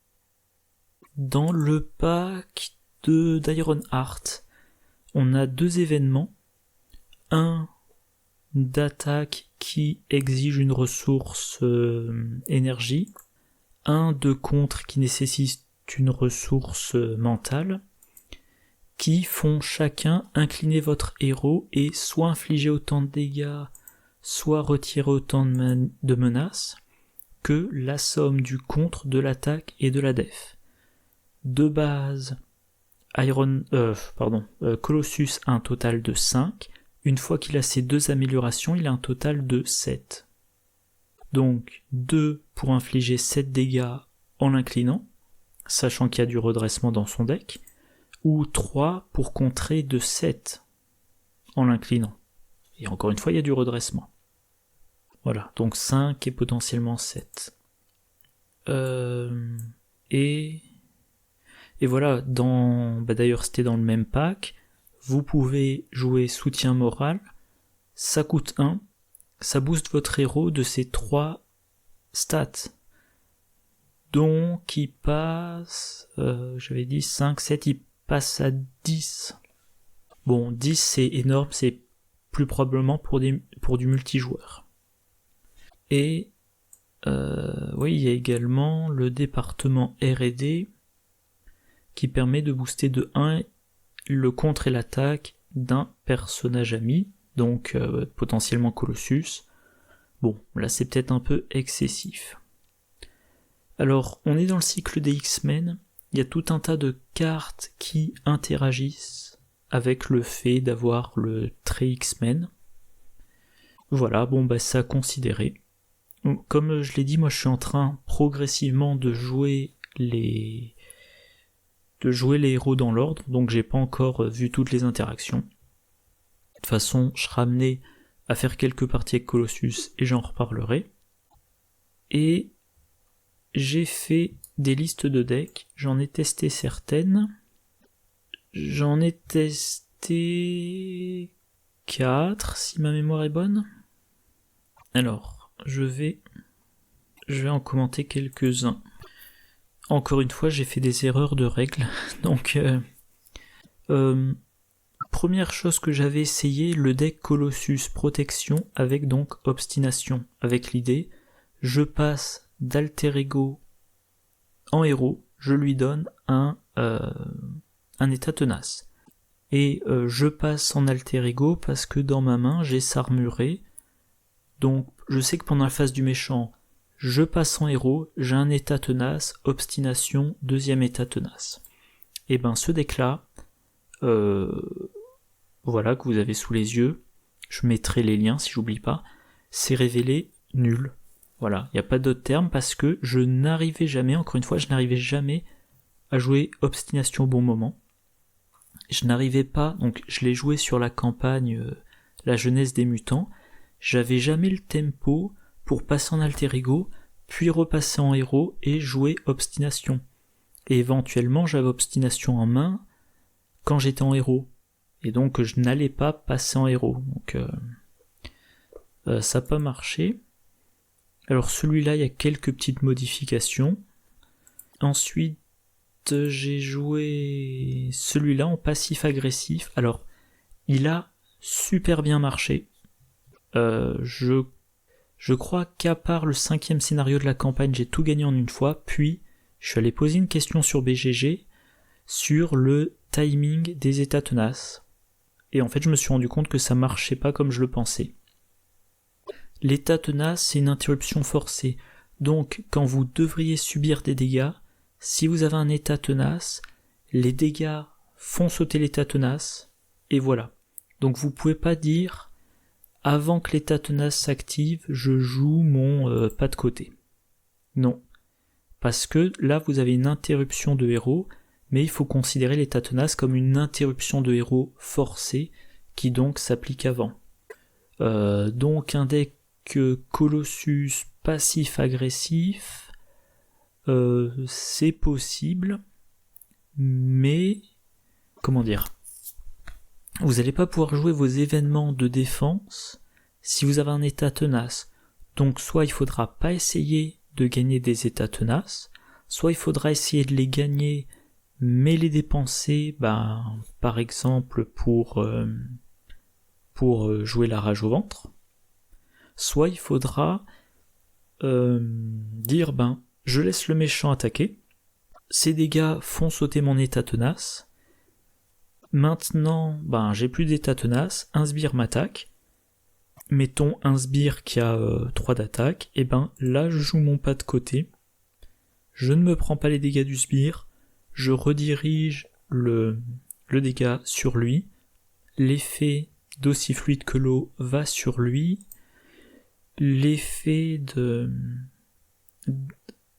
Dans le pack d'Ironheart, on a 2 événements. Un d'attaque qui exige une ressource énergie. Un de contre qui nécessite une ressource mentale. Qui font chacun incliner votre héros et soit infliger autant de dégâts, soit retirer autant de menaces que la somme du contre, de l'attaque et de la def. De base, Colossus a un total de 5. Une fois qu'il a ces 2 améliorations, il a un total de 7. Donc 2 pour infliger 7 dégâts en l'inclinant, sachant qu'il y a du redressement dans son deck, ou 3 pour contrer de 7 en l'inclinant. Et encore une fois, il y a du redressement. Voilà, donc 5 et potentiellement 7. Et voilà, d'ailleurs c'était dans le même pack, vous pouvez jouer soutien moral, ça coûte 1, ça booste votre héros de ses 3 stats. Donc il passe, j'avais dit 5, 7, il passe à 10. Bon, 10 c'est énorme, c'est plus probablement pour du multijoueur. Et oui, il y a également le département R&D qui permet de booster de 1 le contre et l'attaque d'un personnage ami, donc potentiellement Colossus. Bon, là c'est peut-être un peu excessif. Alors, on est dans le cycle des X-Men, il y a tout un tas de cartes qui interagissent avec le fait d'avoir le trait X-Men. Voilà, c'est à considérer. Comme je l'ai dit, moi je suis en train progressivement de jouer les héros dans l'ordre, donc j'ai pas encore vu toutes les interactions. De toute façon, je serai amené à faire quelques parties avec Colossus et j'en reparlerai. Et j'ai fait des listes de decks, j'en ai testé certaines. J'en ai testé 4 si ma mémoire est bonne. Alors, je vais en commenter quelques-uns. Encore une fois, j'ai fait des erreurs de règles. Donc, première chose que j'avais essayé, le deck Colossus Protection avec donc Obstination. Avec l'idée, je passe d'alter ego en héros, je lui donne un état tenace. Et je passe en alter ego parce que dans ma main, j'ai s'armurer. Donc, je sais que pendant la phase du méchant, je passe en héros, j'ai un état tenace, obstination, 2e état tenace. et ben ce deck-là, voilà, que vous avez sous les yeux, je mettrai les liens si j'oublie pas, c'est révélé nul. Voilà, il n'y a pas d'autre terme parce que je n'arrivais jamais, encore une fois, je n'arrivais jamais à jouer Obstination au bon moment. Je n'arrivais pas, donc je l'ai joué sur la campagne La Jeunesse des Mutants, j'avais jamais le tempo pour passer en alter ego, puis repasser en héros et jouer Obstination. Et éventuellement j'avais Obstination en main quand j'étais en héros. Et donc je n'allais pas passer en héros. Donc ça n'a pas marché. Alors celui-là, il y a quelques petites modifications. Ensuite, j'ai joué celui-là en passif-agressif. Alors, il a super bien marché. Je crois qu'à part le 5e scénario de la campagne, j'ai tout gagné en une fois. Puis, je suis allé poser une question sur BGG sur le timing des états tenaces. Et en fait, je me suis rendu compte que ça marchait pas comme je le pensais. L'état tenace, c'est une interruption forcée. Donc, quand vous devriez subir des dégâts, si vous avez un état tenace, les dégâts font sauter l'état tenace, et voilà. Donc vous pouvez pas dire, avant que l'état tenace s'active, je joue mon pas de côté. Non. Parce que là, vous avez une interruption de héros, mais il faut considérer l'état tenace comme une interruption de héros forcée, qui donc s'applique avant. Donc un deck Colossus passif-agressif, c'est possible, mais comment dire, vous n'allez pas pouvoir jouer vos événements de défense si vous avez un état tenace. Donc soit il faudra pas essayer de gagner des états tenaces, soit il faudra essayer de les gagner mais les dépenser, par exemple pour jouer la rage au ventre. Soit il faudra dire je laisse le méchant attaquer, ces dégâts font sauter mon état tenace, maintenant j'ai plus d'état tenace, un sbire m'attaque, mettons un sbire qui a 3 d'attaque, et là je joue mon pas de côté, je ne me prends pas les dégâts du sbire, je redirige le dégât sur lui, l'effet d'aussi fluide que l'eau va sur lui, l'effet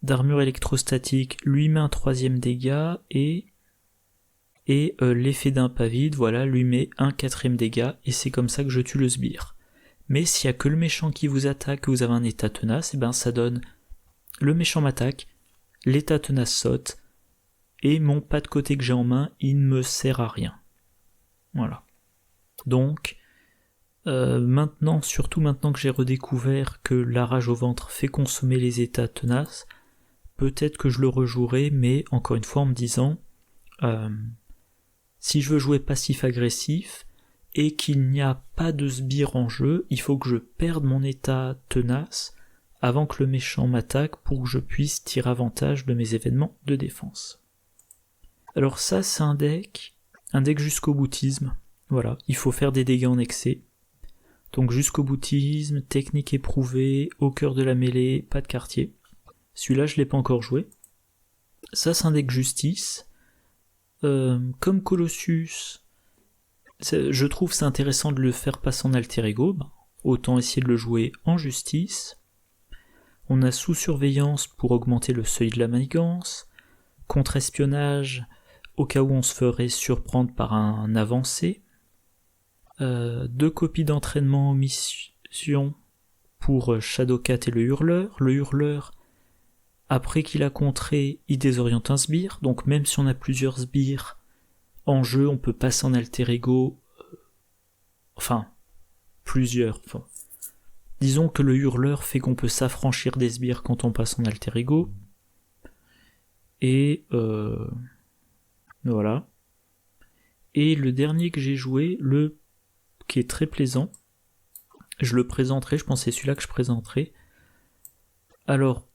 d'armure électrostatique lui met un 3e dégât et l'effet d'un pas vide, voilà, lui met un 4e dégât et c'est comme ça que je tue le sbire. Mais s'il y a que le méchant qui vous attaque, que vous avez un état tenace, ça donne le méchant m'attaque, l'état tenace saute et mon pas de côté que j'ai en main, il ne me sert à rien. Voilà. Donc maintenant, surtout maintenant que j'ai redécouvert que la rage au ventre fait consommer les états tenaces, peut-être que je le rejouerai, mais encore une fois en me disant si je veux jouer passif-agressif et qu'il n'y a pas de sbire en jeu, il faut que je perde mon état tenace avant que le méchant m'attaque pour que je puisse tirer avantage de mes événements de défense. Alors ça, c'est un deck jusqu'au boutisme. Voilà, il faut faire des dégâts en excès. Donc jusqu'au boutisme, technique éprouvée, au cœur de la mêlée, pas de quartier. Celui-là, je l'ai pas encore joué. Ça, c'est un deck justice. Comme Colossus, je trouve c'est intéressant de le faire passer en alter ego. Autant essayer de le jouer en justice. On a sous surveillance pour augmenter le seuil de la manigance. Contre-espionnage, au cas où on se ferait surprendre par un avancé. 2 copies d'entraînement en mission pour Shadowcat et le Hurleur. Le Hurleur, après qu'il a contré, il désoriente un sbire, donc même si on a plusieurs sbires en jeu, on peut passer en alter ego, plusieurs. Disons que le Hurleur fait qu'on peut s'affranchir des sbires quand on passe en alter ego. Et voilà. Et le dernier que j'ai joué, qui est très plaisant, je le présenterai, je pense que c'est celui-là que je présenterai. Alors,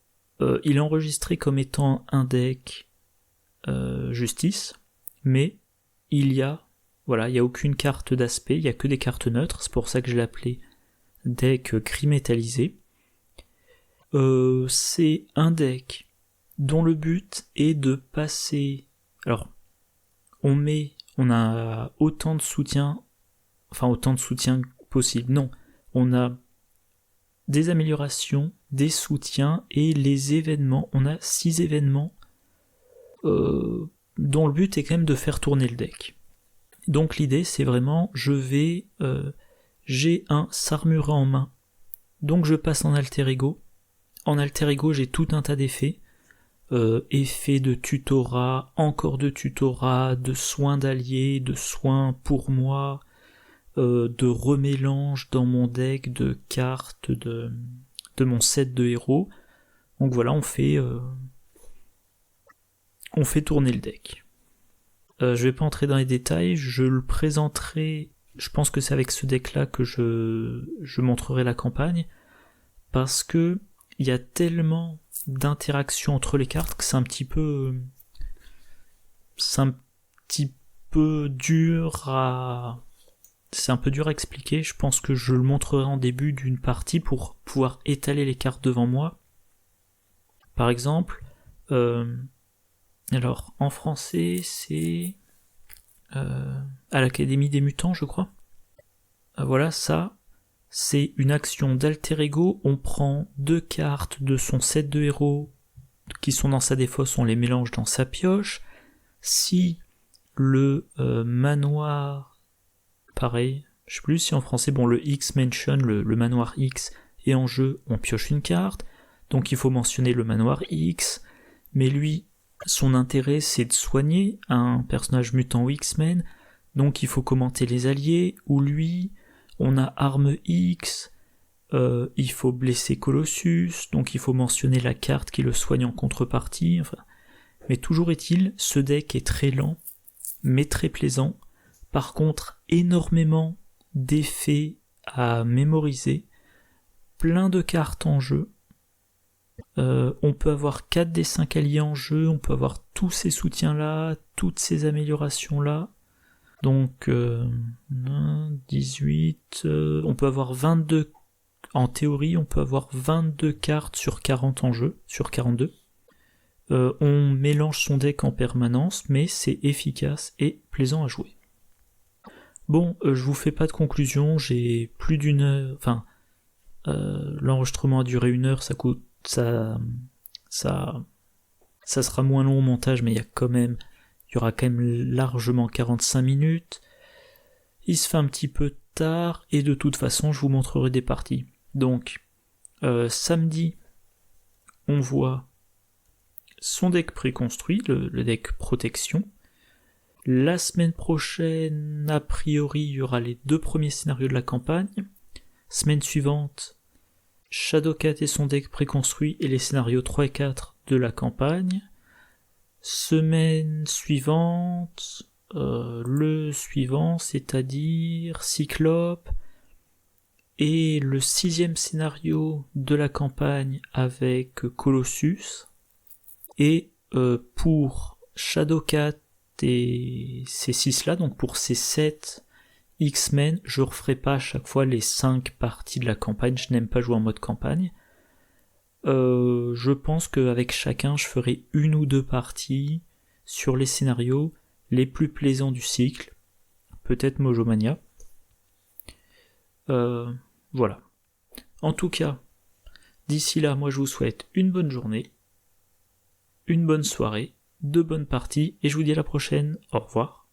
il est enregistré comme étant un deck justice, mais il y a aucune carte d'aspect, il y a que des cartes neutres, c'est pour ça que je l'ai appelé deck gris métallisé. C'est un deck dont le but est de passer... Alors, on a autant de soutien possible. Non, on a des améliorations, des soutiens et les événements. On a 6 événements dont le but est quand même de faire tourner le deck. Donc l'idée c'est vraiment, j'ai un Sarmura en main, donc je passe en alter ego. En alter ego j'ai tout un tas d'effets, effets de tutorat, encore de tutorat, de soins d'alliés, de soins pour moi, de remélange dans mon deck de cartes de mon set de héros. Donc voilà, on fait tourner le deck. Je vais pas entrer dans les détails, je le présenterai, je pense que c'est avec ce deck-là que je montrerai la campagne, parce que il y a tellement d'interactions entre les cartes que c'est un petit peu dur à expliquer. Je pense que je le montrerai en début d'une partie pour pouvoir étaler les cartes devant moi. Par exemple, alors, en français, c'est à l'Académie des Mutants, je crois. Voilà, ça, c'est une action d'alter ego. On prend 2 cartes de son set de héros qui sont dans sa défausse, on les mélange dans sa pioche. Si le manoir, pareil, je sais plus si en français, bon, le X-Mansion, le manoir X est en jeu, on pioche une carte. Donc il faut mentionner le manoir X, mais lui, son intérêt c'est de soigner un personnage mutant ou X-Men, donc il faut commenter les alliés, ou lui, on a arme X, il faut blesser Colossus, donc il faut mentionner la carte qui le soigne en contrepartie, enfin. Mais toujours est-il, ce deck est très lent, mais très plaisant, par contre énormément d'effets à mémoriser, plein de cartes en jeu. On peut avoir 4 des 5 alliés en jeu, on peut avoir tous ces soutiens-là, toutes ces améliorations-là. Donc 18, on peut avoir 22, en théorie, on peut avoir 22 cartes sur 40 en jeu, sur 42. On mélange son deck en permanence, mais c'est efficace et plaisant à jouer. Bon, je vous fais pas de conclusion, j'ai plus d'une heure, enfin, l'enregistrement a duré 1 heure, ça sera moins long au montage, mais il y aura quand même largement 45 minutes. Il se fait un petit peu tard, et de toute façon, je vous montrerai des parties. Donc, samedi, on voit son deck préconstruit, le deck protection. La semaine prochaine, a priori, il y aura les 2 premiers scénarios de la campagne. Semaine suivante, Shadowcat et son deck préconstruit et les scénarios 3 et 4 de la campagne. Semaine suivante, le suivant, c'est-à-dire Cyclope, et le 6e scénario de la campagne avec Colossus. Et pour Shadowcat et ces 6-là, donc pour ces 7 X-Men, je referai pas à chaque fois les 5 parties de la campagne, je n'aime pas jouer en mode campagne. Je pense qu'avec chacun, je ferai 1 ou 2 parties sur les scénarios les plus plaisants du cycle, peut-être Mojomania. Voilà. En tout cas, d'ici là, moi je vous souhaite une bonne journée, une bonne soirée, 2 bonnes parties, et je vous dis à la prochaine. Au revoir.